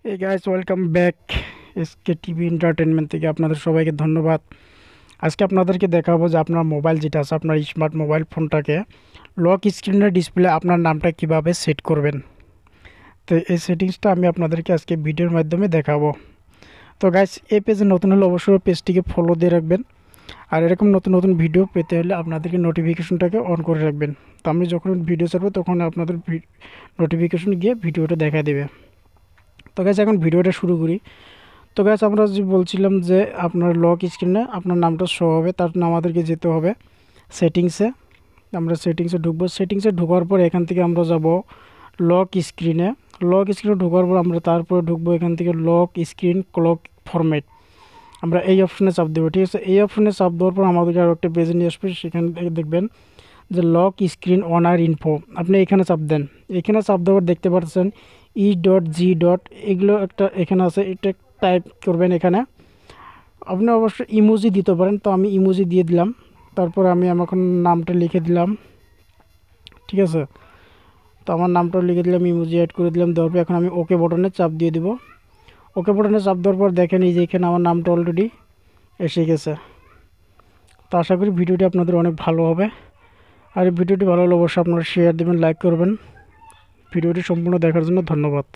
এই guys, welcome back SK TV entertainment থেকে আপনাদের সবাইকে ধন্যবাদ। আজকে আপনাদেরকে দেখাবো যে আপনার মোবাইল যেটা আছে, আপনার স্মার্ট মোবাইল ফোনটাকে লক স্ক্রিনের ডিসপ্লে আপনার নামটা কিভাবে সেট করবেন। তো এই সেটিংসটা আমি আপনাদেরকে আজকে ভিডিওর মাধ্যমে দেখাবো। তো গাইস, এই পেজে নতুন হলে অবশ্যই পেজটিকে ফলো দিয়ে রাখবেন। আর এরকম নতুন নতুন ভিডিও পেতে হলে আপনাদেরকে নোটিফিকেশনটাকে অন করে রাখবেন। তো আমি যখন ভিডিও ছাড়বো তখন আপনাদের নোটিফিকেশন গিয়ে ভিডিওটা দেখা দেবে। তো গাইস, এখন ভিডিওটা শুরু করি। তো গাইস, আমরা যে বলছিলাম যে আপনার লক স্ক্রিনে আপনার নামটা শো হবে, তার জন্য আমাদেরকে যেতে হবে সেটিংসে। আমরা সেটিংসে ঢুকবো। সেটিংসে ঢোকার পর এখান থেকে আমরা যাব লক স্ক্রিনে। লক স্ক্রিনে ঢোকার পর আমরা তারপরে ঢুকবো এখান থেকে লক স্ক্রিন ক্লক ফরম্যাট। আমরা এই অপশনে চাপ দেবো, ঠিক আছে। এই অপশনে চাপ দেওয়ার পর আমাদেরকে আরও একটা পেজে নিয়ে আসবে। সেখান থেকে দেখবেন যে লক স্ক্রিন অনার ইনফো, আপনি এখানে চাপ দেন। এখানে চাপ দেওয়ার দেখতে পাচ্ছেন ই.জি. এগুলো একটা এখানে আছে, এটা টাইপ করবেন। এখানে আপনি অবশ্যই ইমোজি দিতে পারেন, তো আমি ইমোজি দিয়ে দিলাম। তারপর আমি এখন নামটা লিখে দিলাম, ঠিক আছে। তো আমার নামটাও লিখে দিলাম, ইমোজি অ্যাড করে দিলাম। দেওয়ার পর এখন আমি ওকে বাটনে চাপ দিয়ে দিব। ওকে বাটনে চাপ দেওয়ার পর দেখেন এই যে এখানে আমার নামটা অলরেডি এসে গেছে। তো আশা করি ভিডিওটি আপনাদের অনেক ভালো হবে। আর এই ভিডিওটি ভালো হলে অবশ্যই আপনারা শেয়ার দেবেন, লাইক করবেন। ভিডিওটি সম্পূর্ণ দেখার জন্য ধন্যবাদ।